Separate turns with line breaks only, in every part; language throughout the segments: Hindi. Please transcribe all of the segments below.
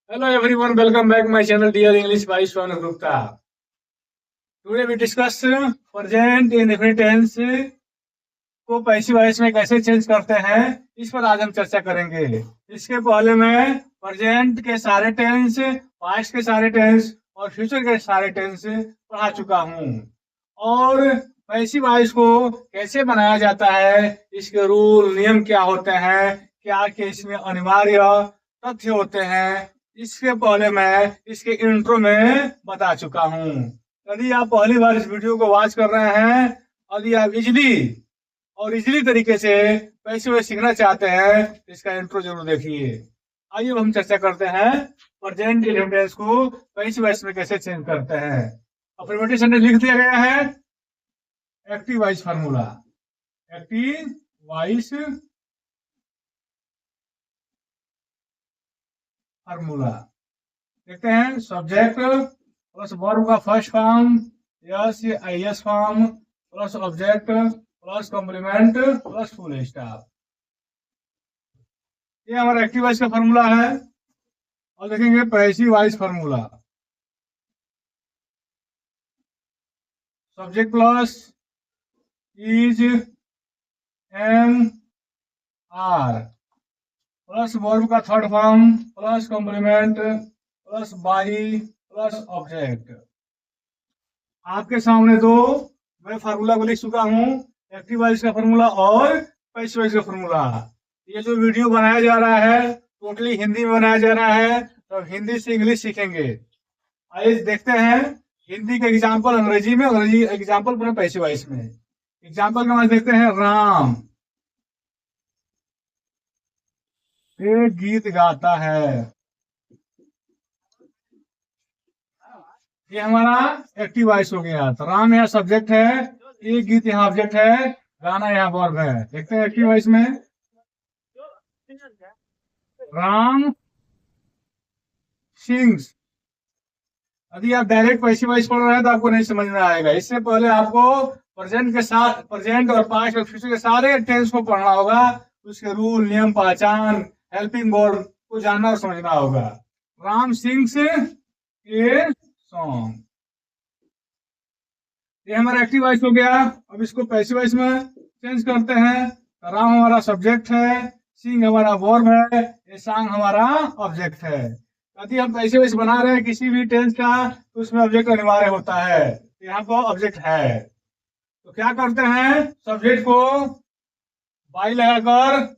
Hello everyone, welcome back my channel Dear English by Swan Gupta. Today we discuss present indefinite tense को पैसिव वॉइस में कैसे चेंज करते हैं, इस पर आज हम चर्चा करेंगे। इसके पहले मैं प्रेजेंट के सारे टेंस, पास्ट के सारे टेंस और फ्यूचर के सारे टेंस पढ़ा चुका हूँ और पैसिव वॉइस को कैसे बनाया जाता है, इसके रूल नियम क्या होते हैं, क्या के इसमें अनिवार्य तथ्य होते हैं, इसके पहले मैं इसके इंट्रो में बता चुका हूँ। यदि आप पहली बार इस वीडियो को वॉच कर रहे हैं, यदि आप इजीली तरीके से पैसिव सीखना चाहते हैं तो इसका इंट्रो जरूर देखिए। आइए अब हम चर्चा करते हैं प्रेजेंट इंडेफिनिट को पैसिव वॉइस में कैसे चेंज करते हैं। अफर्मेटिव सेंटेंस लिख दिया गया है। Active voice formula, active voice formula देखते हैं। सब्जेक्ट प्लस वर्ब का first form yes I S form plus object plus complement plus full stop. ये हमारा एक्टिव वॉइस का फॉर्मूला है। और देखेंगे passive voice formula. Subject plus is am are plus verb का third form plus complement plus by plus object. आपके सामने दो मैं फार्मूला को लिख चुका हूँ, एक्टिव वॉइस का फार्मूला और पैसिव वॉइस का फार्मूला। ये जो वीडियो बनाया जा रहा है टोटली हिंदी में बनाया जा रहा है, तो हिंदी से इंग्लिश सीखेंगे। आइए देखते हैं हिंदी का एग्जाम्पल अंग्रेजी में, अंग्रेजी एग्जाम्पल पूरे पैसिव वॉइस में। एग्जाम्पल का देखते हैं। राम एक गीत गाता है, ये हमारा एक्टिव वॉइस हो गया। तो राम यहाँ सब्जेक्ट है, एक गीत यहाँ ऑब्जेक्ट है, गाना यहाँ वर्ब है। देखते हैं एक्टिव वॉइस में। राम सिंग्स। यदि आप डायरेक्ट पैसिव वॉइस पढ़ रहे हैं तो आपको नहीं समझ में आएगा। इससे पहले आपको प्रेजेंट और पास्ट और फ्यूचर के सारे टेंस को पढ़ना होगा, उसके रूल नियम पहचान हेल्पिंग वर्ब को जानना और समझना होगा। राम सिंग्स ए सॉन्ग, ये हमारा एक्टिव वॉइस हो गया। अब इसको पैसिव वॉइस में चेंज करते हैं। राम हमारा सब्जेक्ट है, सिंग हमारा वर्ब है, ये सॉन्ग हमारा ऑब्जेक्ट है। यदि हम पैसिव वॉइस बना रहे हैं किसी भी टेंस का तो उसमें ऑब्जेक्ट अनिवार्य होता है। यहाँ पर ऑब्जेक्ट है तो क्या करते हैं, सब्जेक्ट को बाई लगाकर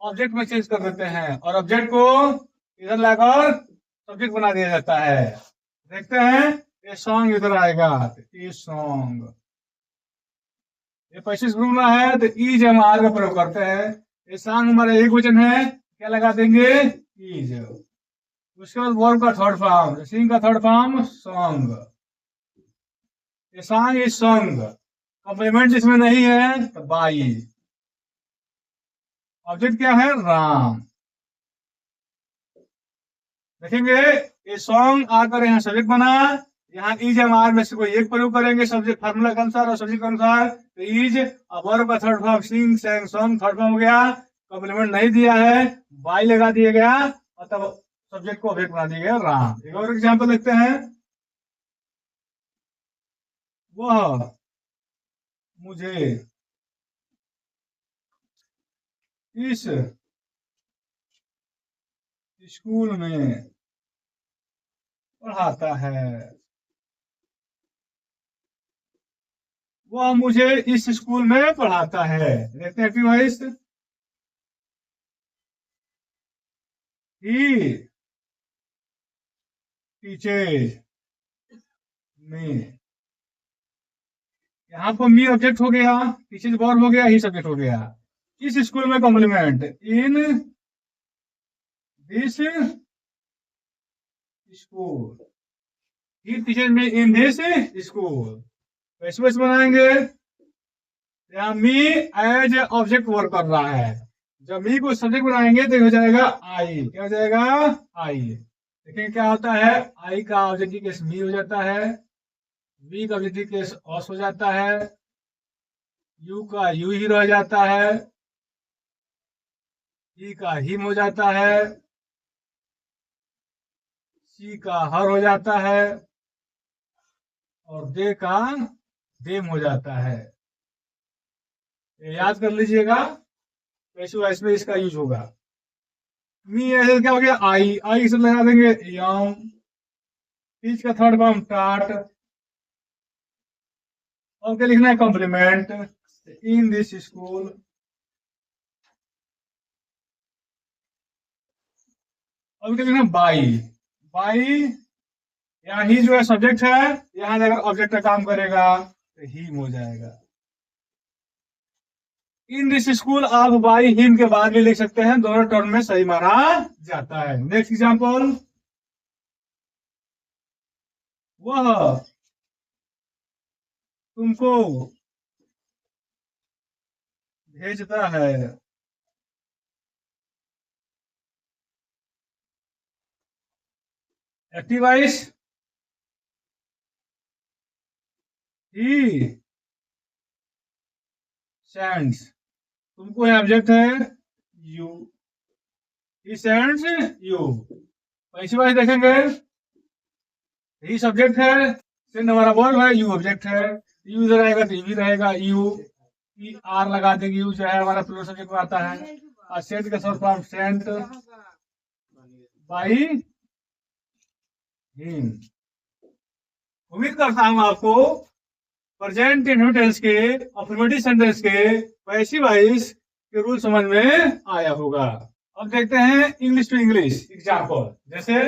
ऑब्जेक्ट में चेंज कर देते हैं और ऑब्जेक्ट को इधर लाकर सब्जेक्ट बना दिया जाता है। देखते हैं ये सॉन्ग इधर आएगा, ये सॉन्ग, ये पैसिव फॉर्मूला है तो इज हम आर का प्रयोग करते हैं। ये सॉन्ग हमारा एक वचन है, क्या लगा देंगे, इज। उसके बाद वर्ब का थर्ड फॉर्म, सिंग का थर्ड फॉर्म सॉन्ग, ये सॉन्ग इज सॉन्ग। कॉम्प्लीमेंट जिसमें नहीं है तो बाई। ऑब्जेक्ट क्या है, राम। देखेंगे ये सॉन्ग आकर यहाँ सब्जेक्ट बना, यहाँ इज हम आर में से कोई एक प्रयोग करेंगे सब्जेक्ट फार्मूला के अनुसार और सब्जेक्ट के अनुसार, तो इज। अब वर्ब का थर्ड फॉर्म सिंग सैंग सॉन्ग थर्ड फॉर्म हो गया। कॉम्प्लीमेंट नहीं दिया है, बाई लगा दिया गया और तब सब्जेक्ट को ऑब्जेक्ट बना दिया गया, राम। एक और एग्जाम्पल देखते हैं। वह मुझे इस स्कूल में पढ़ाता है, वह मुझे इस स्कूल में पढ़ाता है। देखते हैं एक्टिव वॉइस। ही टीचर्स मी, यहाँ पर मी ऑब्जेक्ट हो गया, टीचर्स वर्ब हो गया, ही सब्जेक्ट हो गया। इस स्कूल में complement, in this school, he teaches me in this school. Passive voice बनाएंगे, यहाँ मी एज ऑब्जेक्ट वर्क कर रहा है। जब मी को सब्जेक्ट बनाएंगे तो हो जाएगा आई, क्या हो जाएगा, आई। देखिए क्या होता है, आई का ऑब्जेक्टिव केस मी हो जाता है, वी का ऑब्जेक्टिव केस ऑस हो जाता है, यू का यू ही रह जाता है, ही का हिम हो जाता है, ची का हर हो जाता है और दे का देम हो जाता है। ये याद कर लीजिएगा, पैसिव वॉइस में इसका यूज होगा। मी ऐसे क्या हो गया, आई, आई से लगा देंगे यम। टीच का थर्ड फॉर्म टाट। और क्या लिखना है, कॉम्प्लीमेंट। In this school. अब क्या लिखना, बाई। बाई, यहाँ ही जो है सब्जेक्ट है, यहाँ अगर ऑब्जेक्ट का काम करेगा तो हिम हो जाएगा। इन दिस स्कूल आप बाई हिम के बाद भी लिख सकते हैं, दोनों टर्म में सही माना जाता है। नेक्स्ट एग्जांपल, वह तुमको भेजता है। Active voice, he sends. तुमको यहाँ ऑब्जेक्ट है you, he sends you. Passive voice देखेंगे, ही सब्जेक्ट है, सेंड हमारा वर्ब है, यू ऑब्जेक्ट है। यू इधर रहेगा तो भी रहेगा यू, ई आर लगा देंगे, यू जो है हमारा प्लूरल सब्जेक्ट में आता है। और सेंड का short form Saint by him. उम्मीद करता हूं आपको प्रेजेंट इंडिफिनिट के अफर्मेटिव सेंटेंस के पैसिव वॉइस के रूल समझ में आया होगा। अब देखते हैं इंग्लिश टू इंग्लिश एग्जांपल। जैसे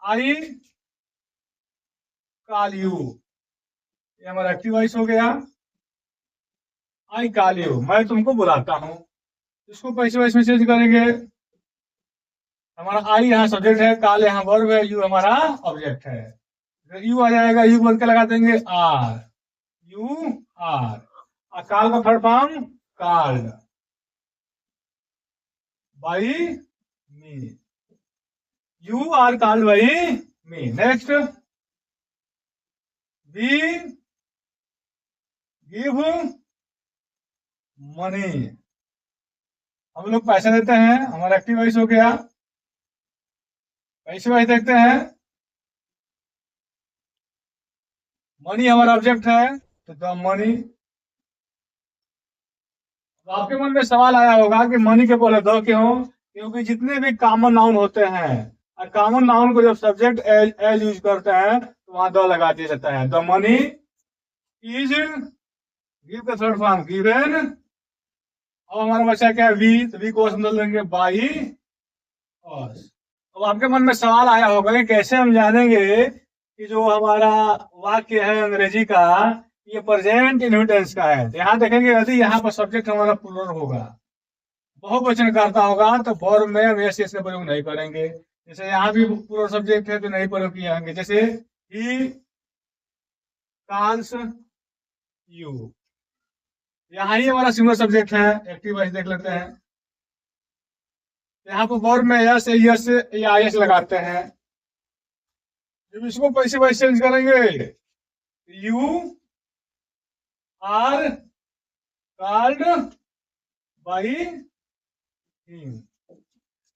आई कॉल यू, ये हमारा एक्टिव वॉइस हो गया। आई कॉल यू, मैं तुमको बुलाता हूं। इसको पैसिव वॉइस में चेंज करेंगे। हमारा आई यहाँ सब्जेक्ट है, कॉल यहाँ वर्ब है, यू हमारा ऑब्जेक्ट है। यू आ जाएगा, यू बोल के लगा देंगे आर, यू आर। और कॉल का third form called by me, you are called by me. Next, we give money, हम लोग पैसे देते हैं, हमारा एक्टिव वॉइस हो गया। पैसे वॉइस देखते हैं, मनी हमारा ऑब्जेक्ट है तो द मनी। तो आपके मन में सवाल आया होगा कि मनी के पहले द क्यों? क्योंकि जितने भी कॉमन नाउन होते हैं, कॉमन नाउन को जब सब्जेक्ट एज यूज करते हैं तो वहां द लगा दिया जाता है। द मनी इज, गिव का थर्ड फॉर्म गिवन। अब हमारा बचा क्या है, वी, तो वी को बदल देंगे बाई अस। अब आपके मन में सवाल आया होगा कि कैसे हम जानेंगे कि जो हमारा वाक्य है अंग्रेजी का ये प्रेजेंट इनविटेंस का है। तो यहाँ देखेंगे, यदि यहाँ पर सब्जेक्ट हमारा प्लूरल होगा, बहुवचन करता होगा, तो वर्ब में हम यस का प्रयोग नहीं करेंगे। जैसे यहाँ भी प्लूरल सब्जेक्ट है तो नहीं प्रयोग किए होंगे। जैसे ही कॉल्स यू, यहाँ ही हमारा सिंगुलर सब्जेक्ट है, एक्टिव वॉइस देख लेते हैं। यहाँ पर वर्ब में यस या यस लगाते हैं। जब इसको पैसे वॉइस चेंज करेंगे, you are called by him.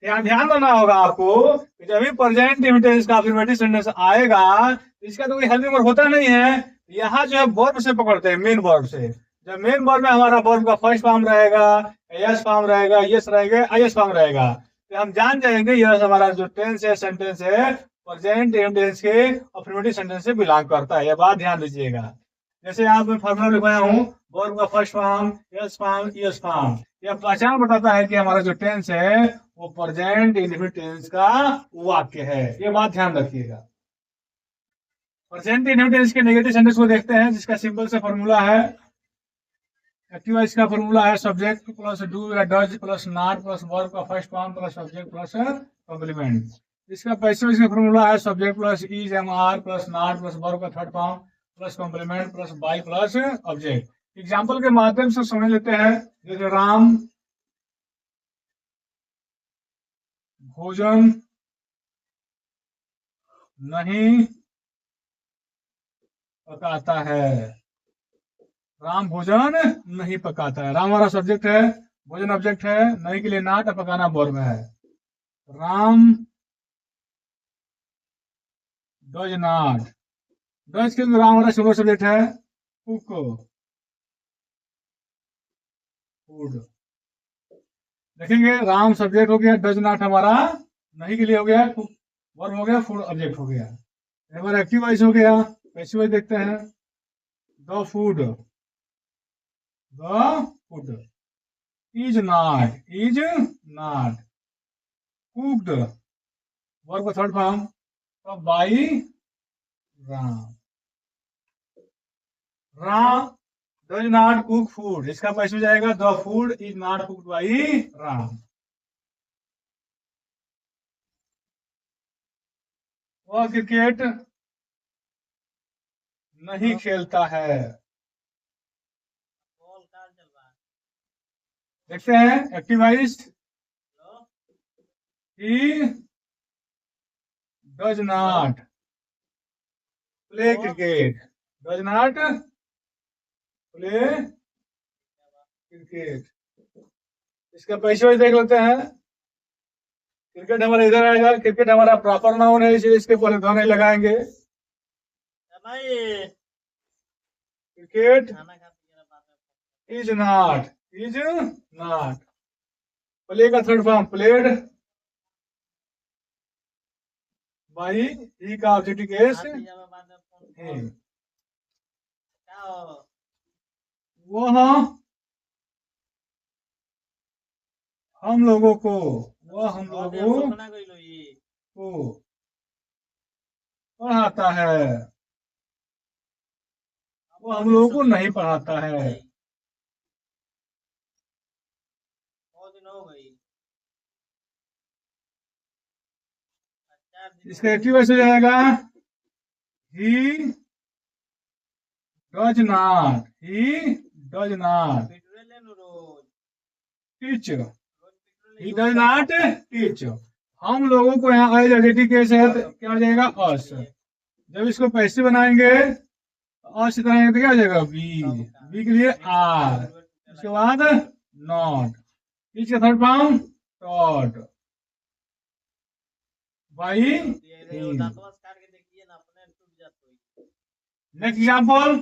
यहाँ ध्यान देना होगा आपको कि जब भी प्रेजेंट इंडिफिनिट का अफर्मेटिव सेंटेंस आएगा, इसका तो कोई हेल्पिंग वर्ब होता नहीं है। यहाँ जो है वर्ब से पकड़ते हैं, मेन वर्ब से। जब मेन वर्ब में हमारा वर्ब का फर्स्ट फॉर्म रहेगा, यस फॉर्म रहेगा, यस रहेगा, आईएस फॉर्म रहेगा, तो हम जान जाएंगे यह हमारा जो टेंस है, सेंटेंस है, प्रेजेंट इंडिफिनिट के अफर्मेटिव सेंटेंस से बिलोंग करता है। यह बात ध्यान दीजिएगा। जैसे यहाँ पे फॉर्मूला लिखवाया हूँ, वर्ब का first form, yes form, yes form. यह पहचान बताता है कि हमारा जो टेंस है वो प्रेजेंट इंडिफिनिट टेंस का वाक्य है। ये बात ध्यान रखिएगा। प्रेजेंट इंडिफिनिट टेंस के नेगेटिव सेंटेंस को देखते हैं, जिसका सिंपल से फॉर्मूला है। एक्टिव वॉइस का फॉर्मूला है सब्जेक्ट प्लस डू या does plus not plus verb का first form plus subject plus complement. इसका पैसिव वॉइस का फॉर्मूला है subject plus is am are plus not plus verb का third form plus complement plus by plus object. Example के माध्यम से समझ लेते हैं। जैसे राम भोजन नहीं पकाता है। राम भोजन नहीं पकाता है। राम हमारा सब्जेक्ट है, भोजन ऑब्जेक्ट है, नहीं के लिए नॉट, पकाना वर्ब है। Ram does not. डज के अंदर राम हमारा सिंगुलर सब्जेक्ट है, कुक फूड। देखेंगे राम सब्जेक्ट हो गया, डज नॉट हमारा नहीं के लिए हो गया, कुक वर्ब हो गया, फूड ऑब्जेक्ट हो गया। हमारा एक्टिव वॉइस हो गया, पैसिव वॉइस देखते हैं। The food, the food is not cooked, verb का third form by Ram. Ram does not cook food, इसका पैसिव जाएगा the food is not cooked by Ram. वह क्रिकेट नहीं खेलता है। देखते हैं active voice, he does not play cricket, does not play cricket। इसका पैसे देख लेते हैं। क्रिकेट हमारा इधर आएगा, क्रिकेट हमारा प्रॉपर नाउन है, इसलिए इसके पहले द नहीं लगाएंगे। क्रिकेट इज नॉट प्ले का थर्ड फॉर्म प्लेड बाई ही का ऑब्जेक्टिव केस वह हम लोगों को पढ़ाता है, वो हम लोगों को नहीं पढ़ाता है। इसका एक्टिव वॉइस हो जाएगा he does not teach, he does not teach। हम लोगों को यहाँ एज एडिटिव केस है तो क्या हो जाएगा अस। जब इसको पैसिव बनाएंगे अस बनाएंगे तो क्या हो जाएगा बी के लिए आर, उसके बाद नॉट, टीच का third form taught by. Next example,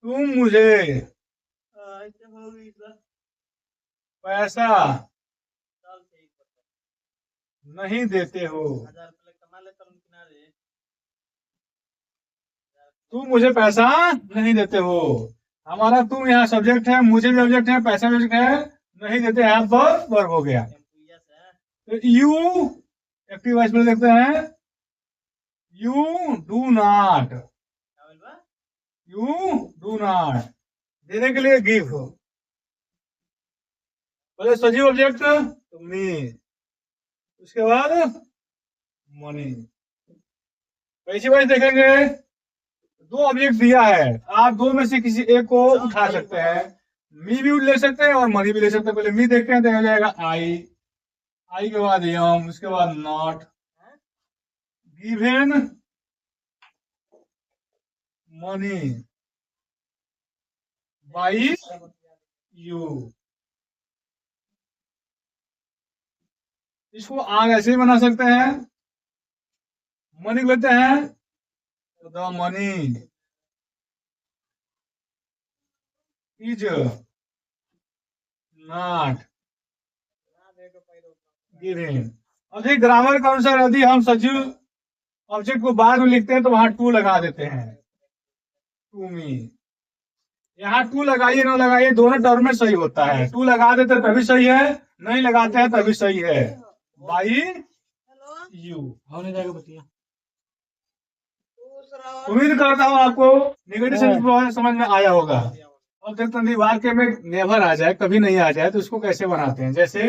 तुम मुझे पैसा नहीं देते हो, तुम मुझे पैसा नहीं देते हो। हमारा तुम यहाँ सब्जेक्ट है, मुझे भी ऑब्जेक्ट है, पैसा भी ऑब्जेक्ट है, नहीं देते यहाँ वर्ब हो गया। तो यू एक्टिव वॉइस में देखते हैं, यू डू नॉट देने के लिए गिव हो, पहले सजीव ऑब्जेक्ट तो मी, उसके बाद मनी। पैसिव वॉइस देखेंगे, दो ऑब्जेक्ट दिया है, आप दो में से किसी एक को उठा सकते हैं, मी भी ले सकते हैं और मनी भी ले सकते हैं। पहले मी देखते हैं तो हो जाएगा आई के बाद यम, उसके बाद not, given money by you. इसको आग ऐसे ही बना सकते हैं, मनी लेते हैं तो the money is not given. अभी ग्रामर के अनुसार यदि हम सजीव ऑब्जेक्ट को बाद में लिखते हैं तो वहां टू लगा देते हैं, टू मी। यहाँ टू लगाइए ना लगाइए दोनों टर्म में सही होता है, टू लगा देते तभी सही है, नहीं लगाते हैं तभी सही है। बाई यू होने जाएगा बतिया। उम्मीद करता हूँ आपको निगेटिव सेंस समझ में आया होगा। अब देखते हैं वाक्य में नेवर आ जाए, कभी नहीं आ जाए तो उसको कैसे बनाते हैं। जैसे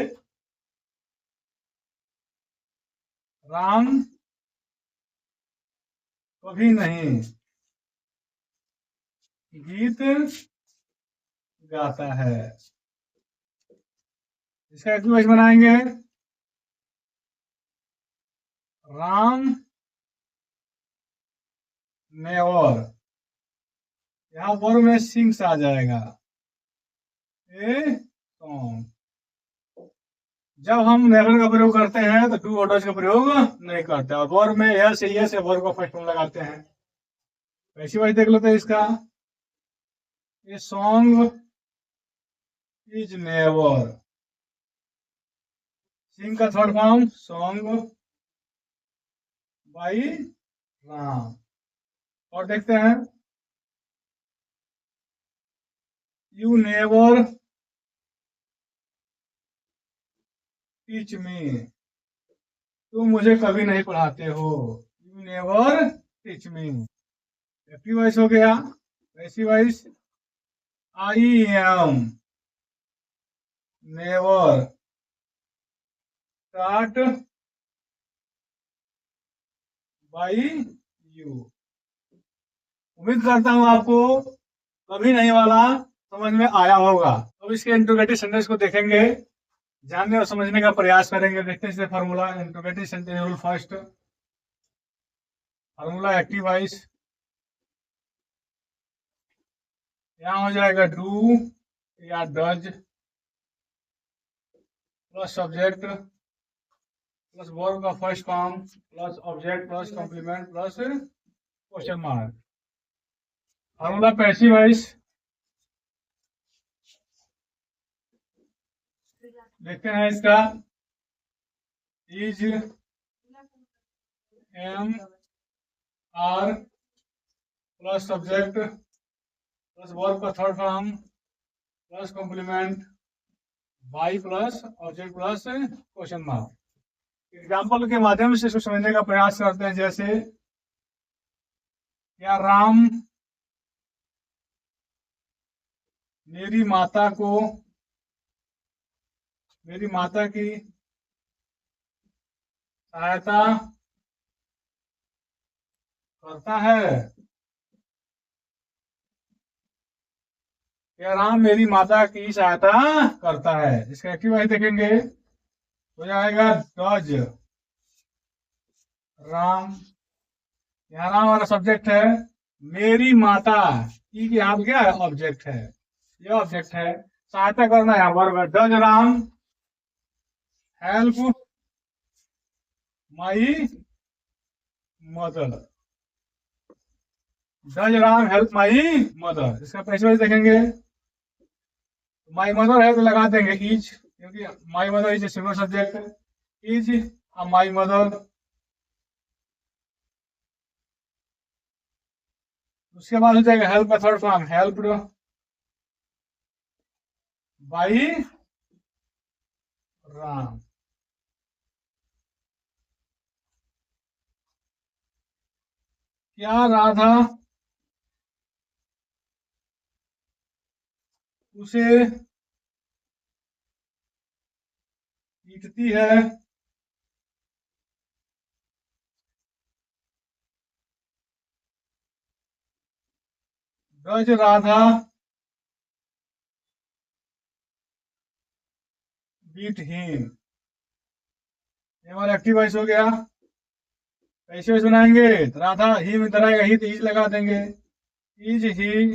राम कभी नहीं गीत गाता है, इसका एक्टिव बनाएंगे, राम नेवर, यहाँ वर्ब में सिंग्स आ जाएगा, ए सॉन्ग। जब हम नेवर का प्रयोग करते हैं तो डू और डज का प्रयोग नहीं करते, और वर्ब में यस या वर्ब को फर्स्ट में लगाते हैं। पैसिव वॉइस देख लेते हैं इसका। ए सॉन्ग इज नेवर, सिंग का third form song by Ram. और देखते हैं यू नेवर टीच मी, तुम मुझे कभी नहीं पढ़ाते हो। You never teach me. Active voice हो गया। Passive voice I am never start by you. उम्मीद करता हूं आपको कभी नहीं वाला समझ में आया होगा। अब इसके इंट्रोगेटिव सेंटेंस को देखेंगे, जानने और समझने का प्रयास करेंगे। देखते हैं formula interrogative sentence rule. First formula active voice, यहाँ हो जाएगा डू या does plus subject plus verb का first form plus object plus complement plus question mark. Formula passive voice देखते हैं इसका। Is am are plus subject plus verb का third form plus complement by plus object plus question mark. Example के माध्यम से इसको समझने का प्रयास करते हैं। जैसे क्या राम मेरी माता की सहायता करता है? क्या राम मेरी माता की सहायता करता है? इसका एक्टिव वॉइस देखेंगे हो जाएगा डज राम। यहाँ राम वाला सब्जेक्ट है, मेरी माता की यहाँ क्या है? ऑब्जेक्ट है, ये ऑब्जेक्ट है। सहायता करना है वर्ब है। Does Ram help my mother, does Ram help my mother. इसका पैसिव वॉइस देखेंगे, माई मदर है तो लगा देंगे इज, क्योंकि my mother is a single subject. Is my mother. उसके बाद हो जाएगा हेल्प का third form helped by Ram. क्या राधा उसे पीटती है? Does Radha beat him. ये हमारा एक्टिव वॉइस हो गया। कैसे वॉइस बनाएंगे? तो राधा ही में बनाएगा, ही तो इज लगा देंगे। इज ही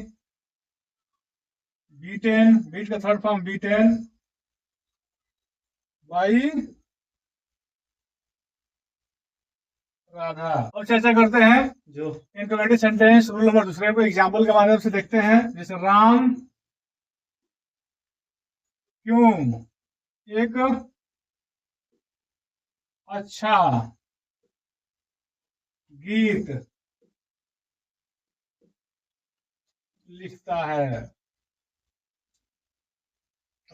बीटेन, बीट का third form beaten by Radha. और चर्चा करते हैं जो इंट्रोगेटिव सेंटेंस रूल नंबर दूसरे को एग्जाम्पल के माध्यम से देखते हैं। जैसे राम क्यों एक अच्छा गीत लिखता है?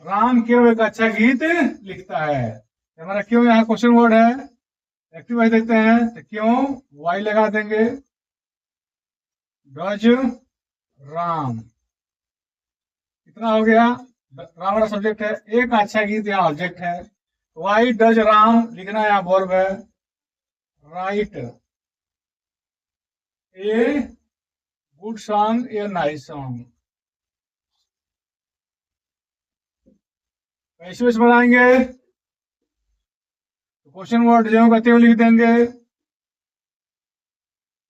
राम क्यों एक अच्छा गीत लिखता है? हमारा क्यों यहाँ क्वेश्चन वर्ड है। एक्टिव वॉइस देखते हैं तो क्यों वाई लगा देंगे। डज राम, कितना हो गया? राम वाला सब्जेक्ट है, एक अच्छा गीत यहाँ ऑब्जेक्ट है। वाई डज राम लिखना यहाँ वर्ब है। Right A good song a nice song. कैसे बनाएंगे? क्वेश्चन वर्ड जो कहते हैं लिख देंगे।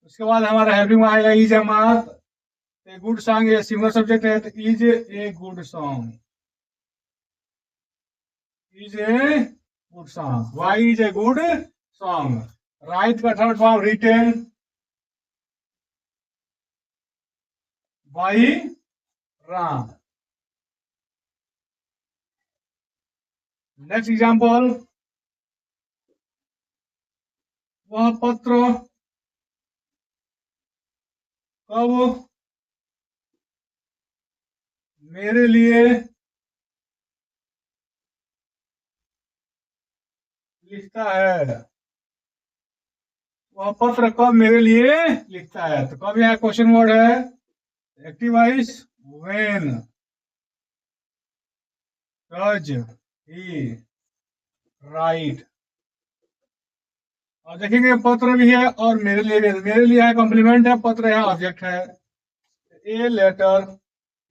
उसके बाद हमारा हेल्पिंग में आएगा इज हमारा। ए गुड सॉन्ग ये सिंगल सब्जेक्ट है तो is a good song, is a good song. Why is a good song. Write का third form written, why Ram. Next example, वह पत्र कब मेरे लिए लिखता है। वह पत्र कब मेरे लिए लिखता है, तो कब यहाँ क्वेश्चन वर्ड है, active voice, when does he right. और देखेंगे पत्र भी है और मेरे लिए भी है। मेरे लिए है कॉम्प्लीमेंट है, पत्र यहाँ ऑब्जेक्ट है। ए लेटर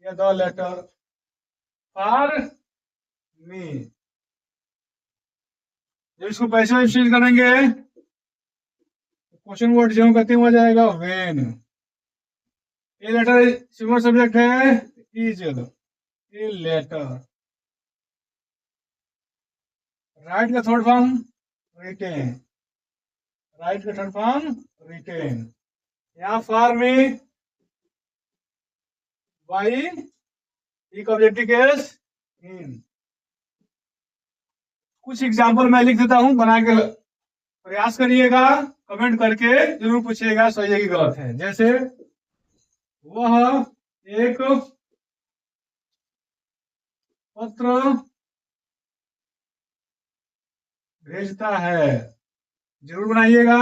या द लेटर फॉर मी। जब इसको पैसे में चेंज करेंगे क्वेश्चन वर्ड जो कहते हो जाएगा when. A letter single subject है, इज ए लेटर। राइट का थर्ड फॉर्म रिटेन, राइट का थर्ड फॉर्म रिटेन। यहाँ फॉर में बाई एक ऑब्जेक्टिव केस इन। कुछ एग्जाम्पल मैं लिख देता हूं, बना के प्रयास करिएगा, कमेंट करके जरूर पूछिएगा सही है कि गलत है। जैसे वह एक पत्र भेजता है, जरूर बनाइएगा।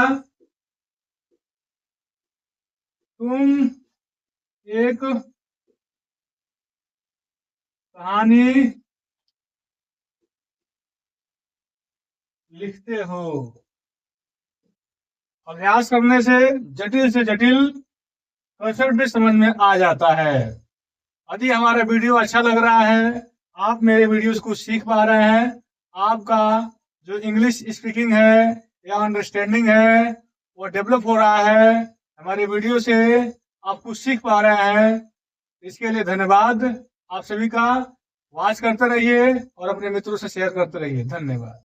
तुम एक कहानी लिखते हो। अभ्यास करने से जटिल कंसेप्ट भी समझ में आ जाता है। यदि हमारा वीडियो अच्छा लग रहा है, आप मेरे वीडियोस को सीख पा रहे हैं, आपका जो इंग्लिश स्पीकिंग है या अंडरस्टैंडिंग है वो डेवलप हो रहा है, हमारे वीडियो से आप कुछ सीख पा रहे हैं, इसके लिए धन्यवाद। आप सभी का वॉच करते रहिए और अपने मित्रों से शेयर करते रहिए। धन्यवाद।